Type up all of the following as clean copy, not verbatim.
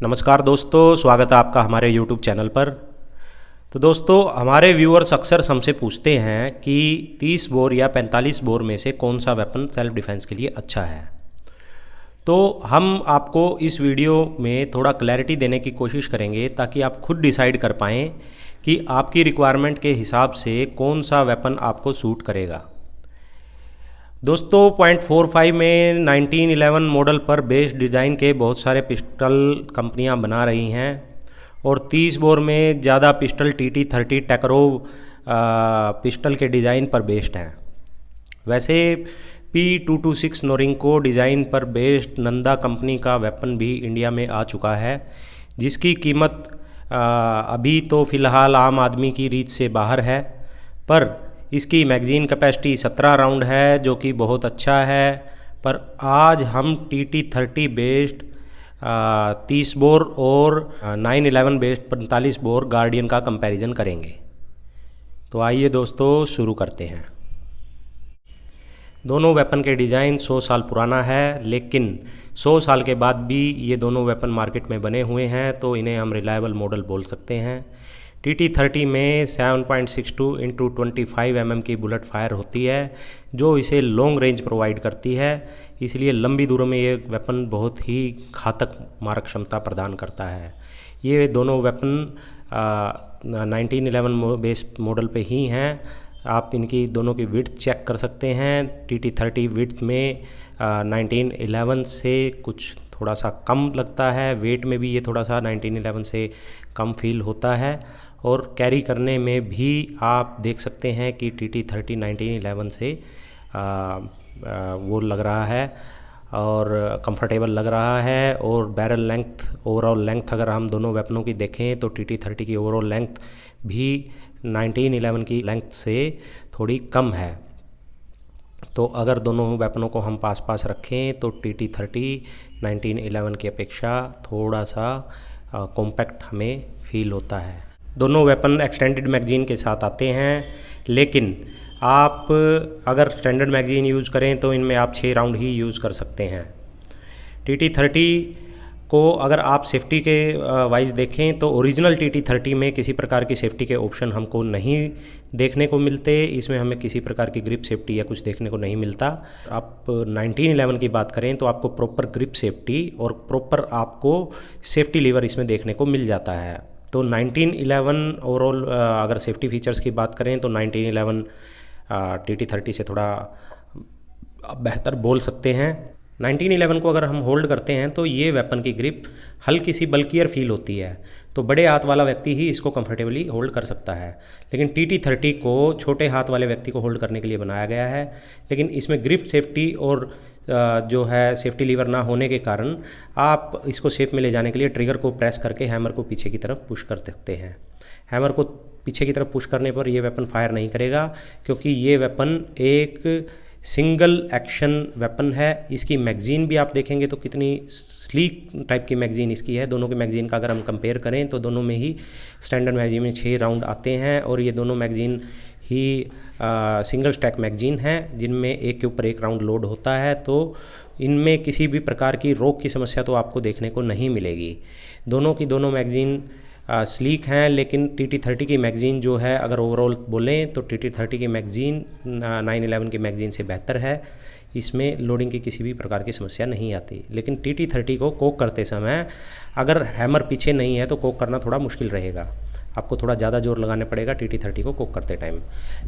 नमस्कार दोस्तों, स्वागत है आपका हमारे YouTube चैनल पर। तो दोस्तों, हमारे व्यूअर्स अक्सर हमसे पूछते हैं कि 30 बोर या 45 बोर में से कौन सा वेपन सेल्फ डिफेंस के लिए अच्छा है। तो हम आपको इस वीडियो में थोड़ा क्लैरिटी देने की कोशिश करेंगे ताकि आप खुद डिसाइड कर पाएँ कि आपकी रिक्वायरमेंट के हिसाब से कौन सा वेपन आपको सूट करेगा। दोस्तों, 0.45 में 1911 मॉडल पर बेस्ड डिज़ाइन के बहुत सारे पिस्टल कंपनियां बना रही हैं और 30 बोर में ज़्यादा पिस्टल TT30 टैकरोव पिस्टल के डिज़ाइन पर बेस्ड हैं। वैसे P226 नोरिंको डिज़ाइन पर बेस्ड नंदा कंपनी का वेपन भी इंडिया में आ चुका है, जिसकी कीमत अभी तो फ़िलहाल आम आदमी की रीच से बाहर है, पर इसकी मैगज़ीन कैपेसिटी 17 राउंड है, जो कि बहुत अच्छा है। पर आज हम TT30 बेस्ड 30 बोर और 911 बेस्ड 45 बोर गार्डियन का कंपैरिजन करेंगे। तो आइए दोस्तों, शुरू करते हैं। दोनों वेपन के डिज़ाइन 100 साल पुराना है, लेकिन 100 साल के बाद भी ये दोनों वेपन मार्केट में बने हुए हैं, तो इन्हें हम रिलायबल मॉडल बोल सकते हैं। TT30 में 7.62 × 25 mm की बुलेट फायर होती है, जो इसे लॉन्ग रेंज प्रोवाइड करती है, इसलिए लंबी दूरों में ये वेपन बहुत ही घातक मारक क्षमता प्रदान करता है। ये दोनों वेपन 1911 बेस मॉडल पे ही हैं। आप इनकी दोनों की विड्थ चेक कर सकते हैं। TT30 विड्थ में 1911 से कुछ थोड़ा सा कम लगता है, वेट में भी ये थोड़ा सा 1911 से कम फील होता है, और कैरी करने में भी आप देख सकते हैं कि TT30 1911 से वो लग रहा है और कंफर्टेबल लग रहा है। और बैरल लेंथ, ओवरऑल लेंथ अगर हम दोनों वेपनों की देखें तो TT30 की ओवरऑल लेंथ भी 1911 की लेंथ से थोड़ी कम है। तो अगर दोनों वेपनों को हम पास पास रखें तो TT30 1911 की अपेक्षा थोड़ा सा कॉम्पैक्ट हमें फील होता है। दोनों वेपन एक्सटेंडेड मैगज़ीन के साथ आते हैं, लेकिन आप अगर स्टैंडर्ड मैगज़ीन यूज़ करें तो इनमें आप 6 राउंड ही यूज़ कर सकते हैं। TT30 को अगर आप सेफ्टी के वाइज देखें तो ओरिजिनल TT30 में किसी प्रकार की सेफ्टी के ऑप्शन हमको नहीं देखने को मिलते। इसमें हमें किसी प्रकार की ग्रिप सेफ्टी या कुछ देखने को नहीं मिलता। आप 1911 की बात करें तो आपको प्रॉपर ग्रिप सेफ्टी और प्रॉपर आपको सेफ्टी लीवर इसमें देखने को मिल जाता है। तो 1911 ओवरऑल अगर सेफ्टी फीचर्स की बात करें तो 1911 TT30 से थोड़ा बेहतर बोल सकते हैं। 1911 को अगर हम होल्ड करते हैं तो ये वेपन की ग्रिप हल्की सी बल्कियर फील होती है, तो बड़े हाथ वाला व्यक्ति ही इसको कंफर्टेबली होल्ड कर सकता है। लेकिन TT30 को छोटे हाथ वाले व्यक्ति को होल्ड करने के लिए बनाया गया है, लेकिन इसमें ग्रिप सेफ्टी और जो है सेफ्टी लीवर ना होने के कारण आप इसको सेफ में ले जाने के लिए ट्रिगर को प्रेस करके हैमर को पीछे की तरफ पुश कर सकते हैं। हैमर को पीछे की तरफ पुश करने पर ये वेपन फायर नहीं करेगा, क्योंकि ये वेपन एक सिंगल एक्शन वेपन है। इसकी मैगज़ीन भी आप देखेंगे तो कितनी स्लीक टाइप की मैगज़ीन इसकी है। दोनों की मैगज़ीन का अगर हम कंपेयर करें तो दोनों में ही स्टैंडर्ड मैगज़ीन में 6 राउंड आते हैं, और ये दोनों मैगज़ीन ही सिंगल स्टैक मैगज़ीन हैं, जिनमें एक के ऊपर एक राउंड लोड होता है। तो इनमें किसी भी प्रकार की रोक की समस्या तो आपको देखने को नहीं मिलेगी। दोनों की दोनों मैगज़ीन स्लीक हैं, लेकिन TT30 की मैगज़ीन जो है अगर ओवरऑल बोलें तो TT30 की मैगज़ीन 911 की मैगज़ीन से बेहतर है। इसमें लोडिंग की किसी भी प्रकार की समस्या नहीं आती। लेकिन TT30 को कोक करते समय अगर हैमर पीछे नहीं है तो कोक करना थोड़ा मुश्किल रहेगा, आपको थोड़ा ज़्यादा जोर लगाने पड़ेगा TT30 को कोक करते टाइम।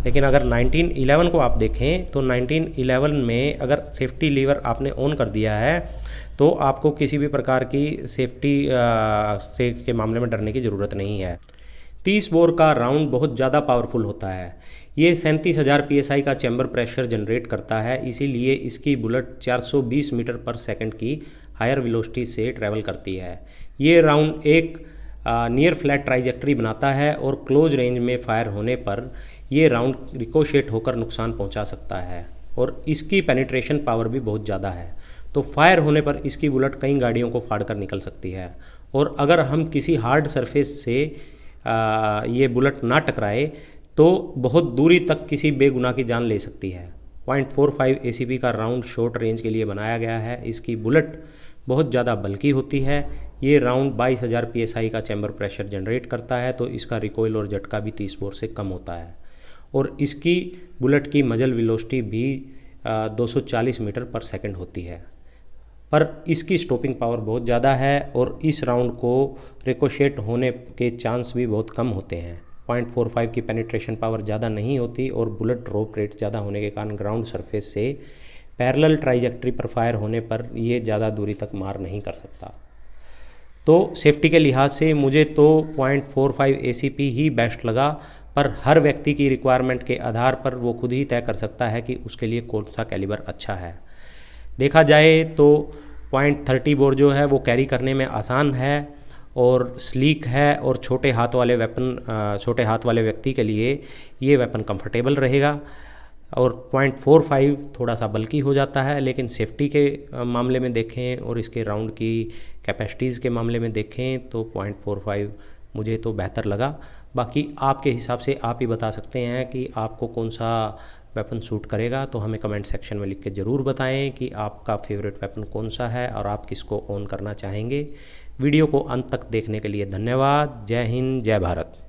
लेकिन अगर 1911 को आप देखें तो 1911 में अगर सेफ्टी लीवर आपने ऑन कर दिया है तो आपको किसी भी प्रकार की सेफ्टी के मामले में डरने की ज़रूरत नहीं है। 30 बोर का राउंड बहुत ज़्यादा पावरफुल होता है। ये 37,000 PSI का चैम्बर प्रेशर जनरेट करता है, इसीलिए इसकी बुलेट 420 मीटर पर सेकंड की हायर वेलोसिटी से ट्रैवल करती है। ये राउंड एक नियर फ्लैट ट्राइजेक्टरी बनाता है और क्लोज रेंज में फायर होने पर ये राउंड रिकोशेट होकर नुकसान पहुंचा सकता है, और इसकी पेनिट्रेशन पावर भी बहुत ज़्यादा है। तो फायर होने पर इसकी बुलेट कई गाड़ियों को फाड़ कर निकल सकती है, और अगर हम किसी हार्ड सरफेस से ये बुलेट ना टकराए तो बहुत दूरी तक किसी बेगुनाह की जान ले सकती है। 0.45 ACP का राउंड शॉर्ट रेंज के लिए बनाया गया है। इसकी बुलेट बहुत ज़्यादा बल्कि होती है। ये राउंड 22,000 PSI का चैम्बर प्रेशर जनरेट करता है, तो इसका रिकॉइल और झटका भी 30 बोर से कम होता है। और इसकी बुलेट की मजल वेलोसिटी भी 240 मीटर पर सेकंड होती है, पर इसकी स्टॉपिंग पावर बहुत ज़्यादा है और इस राउंड को रिकोशेट होने के चांस भी बहुत कम होते हैं। 0.45 की पेनिट्रेशन पावर ज़्यादा नहीं होती और बुलेट ड्रॉप रेट ज़्यादा होने के कारण ग्राउंड सरफेस से पैरेलल ट्राइजेक्टरी पर फायर होने पर ये ज़्यादा दूरी तक मार नहीं कर सकता। तो सेफ्टी के लिहाज से मुझे तो 0.45 ACP ही बेस्ट लगा, पर हर व्यक्ति की रिक्वायरमेंट के आधार पर वो खुद ही तय कर सकता है कि उसके लिए कौन सा कैलिबर अच्छा है। देखा जाए तो 0.30 बोर जो है वो कैरी करने में आसान है और स्लीक है, और छोटे हाथ वाले व्यक्ति के लिए ये वेपन कंफर्टेबल रहेगा। और 0.45 थोड़ा सा बल्कि हो जाता है, लेकिन सेफ्टी के मामले में देखें और इसके राउंड की कैपेसिटीज़ के मामले में देखें तो 0.45 मुझे तो बेहतर लगा। बाकी आपके हिसाब से आप ही बता सकते हैं कि आपको कौन सा वेपन सूट करेगा, तो हमें कमेंट सेक्शन में लिख के ज़रूर बताएं कि आपका फेवरेट वेपन कौन सा है और आप किसको ऑन करना चाहेंगे। वीडियो को अंत तक देखने के लिए धन्यवाद। जय हिंद, जय भारत।